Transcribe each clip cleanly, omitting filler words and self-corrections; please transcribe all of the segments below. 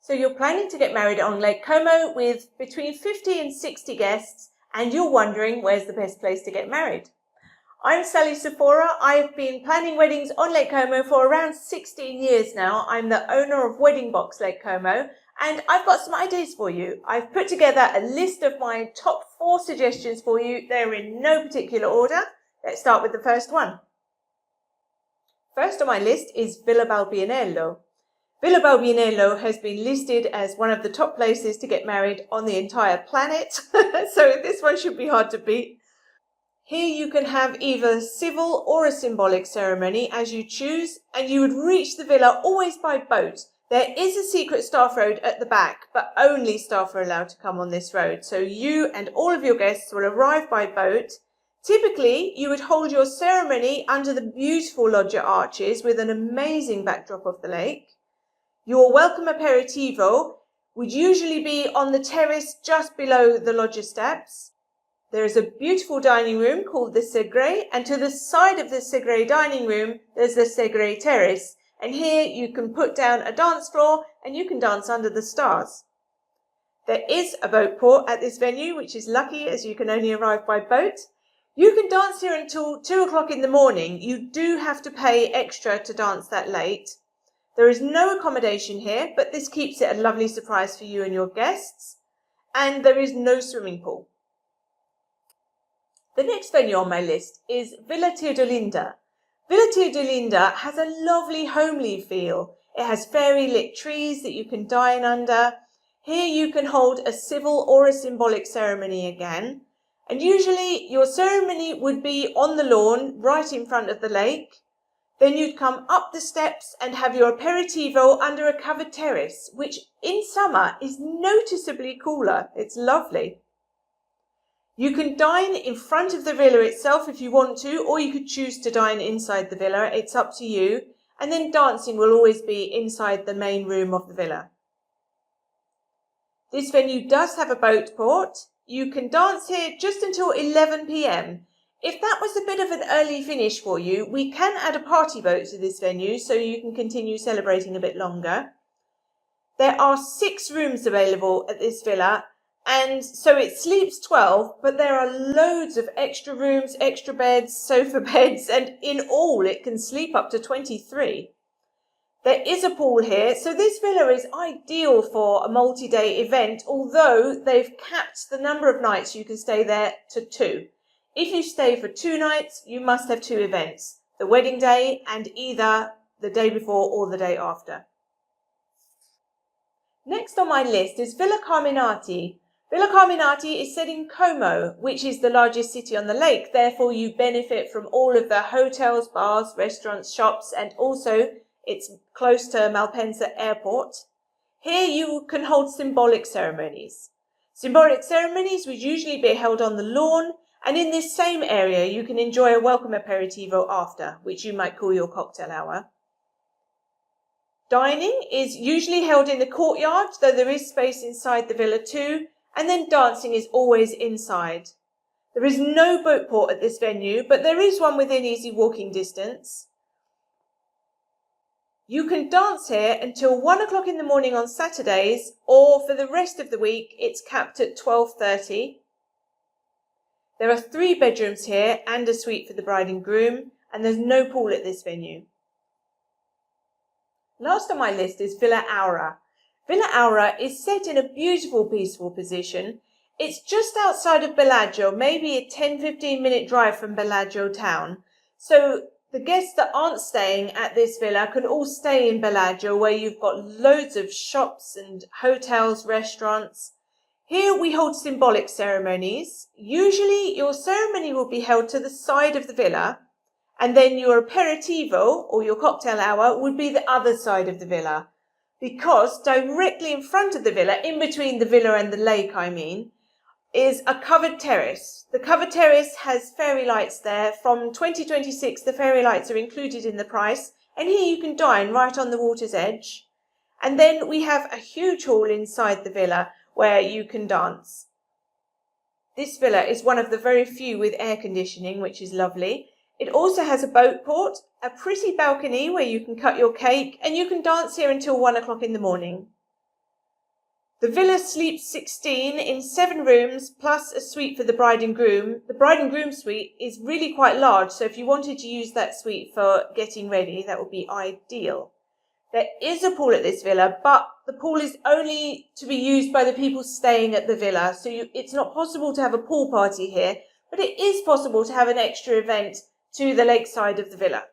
So you're planning to get married on Lake Como with between 50 and 60 guests, and you're wondering where's the best place to get married. I'm Sally Sephora. I've been planning weddings on Lake Como for around 16 years now. I'm the owner of Wedding Box Lake Como, and I've got some ideas for you. I've put together a list of my top 4 suggestions for you. They're in no particular order. Let's start with the first one. First on my list is Villa Balbinello. Villa Balbinello has been listed as one of the top places to get married on the entire planet, so this one should be hard to beat. Here you can have either civil or a symbolic ceremony as you choose, and you would reach the villa always by boat. There is a secret staff road at the back, but only staff are allowed to come on this road, so you and all of your guests will arrive by boat. Typically, you would hold your ceremony under the beautiful loggia arches with an amazing backdrop of the lake. Your welcome aperitivo would usually be on the terrace just below the loggia steps. There is a beautiful dining room called the Segre, and to the side of the Segre dining room, there's the Segre terrace. And here you can put down a dance floor and you can dance under the stars. There is a boat port at this venue, which is lucky as you can only arrive by boat. You can dance here until 2 o'clock in the morning. You do have to pay extra to dance that late. There is no accommodation here, but this keeps it a lovely surprise for you and your guests. And there is no swimming pool. The next venue on my list is Villa Teodolinda. Villa Teodolinda has a lovely homely feel. It has fairy lit trees that you can dine under. Here you can hold a civil or a symbolic ceremony again. And usually your ceremony would be on the lawn right in front of the lake. Then you'd come up the steps and have your aperitivo under a covered terrace, which in summer is noticeably cooler. It's lovely. You can dine in front of the villa itself if you want to, or you could choose to dine inside the villa. It's up to you. And then dancing will always be inside the main room of the villa. This venue does have a boat port. You can dance here just until 11 p.m. If that was a bit of an early finish for you, we can add a party boat to this venue so you can continue celebrating a bit longer. There are 6 rooms available at this villa, and so it sleeps 12, but there are loads of extra rooms, extra beds, sofa beds, and in all it can sleep up to 23. There is a pool here, so this villa is ideal for a multi-day event, although they've capped the number of nights you can stay there to 2. If you stay for 2 nights, you must have 2 events, the wedding day and either the day before or the day after. Next on my list is Villa Carminati. Villa Carminati is set in Como, which is the largest city on the lake. Therefore, you benefit from all of the hotels, bars, restaurants, shops, and also it's close to Malpensa Airport. Here you can hold symbolic ceremonies. Symbolic ceremonies would usually be held on the lawn, and in this same area, you can enjoy a welcome aperitivo after, which you might call your cocktail hour. Dining is usually held in the courtyard, though there is space inside the villa too, and then dancing is always inside. There is no boat port at this venue, but there is one within easy walking distance. You can dance here until 1 o'clock in the morning on Saturdays, or for the rest of the week, it's capped at 12:30. There are 3 bedrooms here and a suite for the bride and groom, and there's no pool at this venue. Last on my list is Villa Aura. Villa Aura is set in a beautiful, peaceful position. It's just outside of Bellagio, maybe a 10-15 minute drive from Bellagio town. So the guests that aren't staying at this villa can all stay in Bellagio, where you've got loads of shops and hotels, restaurants. Here we hold symbolic ceremonies. Usually your ceremony will be held to the side of the villa, and then your aperitivo or your cocktail hour would be the other side of the villa. Because directly in front of the villa, in between the villa and the lake is a covered terrace. The covered terrace has fairy lights there. From 2026 the fairy lights are included in the price, and here you can dine right on the water's edge. And then we have a huge hall inside the villa where you can dance. This villa is one of the very few with air conditioning, which is lovely. It also has a boat port, a pretty balcony where you can cut your cake, and you can dance here until 1 o'clock in the morning. The villa sleeps 16 in 7 rooms plus a suite for the bride and groom. The bride and groom suite is really quite large, so if you wanted to use that suite for getting ready, that would be ideal. There is a pool at this villa, but the pool is only to be used by the people staying at the villa, so it's not possible to have a pool party here, but it is possible to have an extra event to the lakeside of the villa.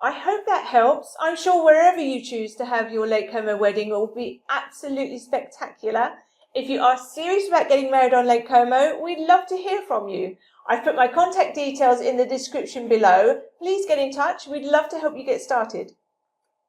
I hope that helps. I'm sure wherever you choose to have your Lake Como wedding will be absolutely spectacular. If you are serious about getting married on Lake Como, we'd love to hear from you. I've put my contact details in the description below. Please get in touch. We'd love to help you get started.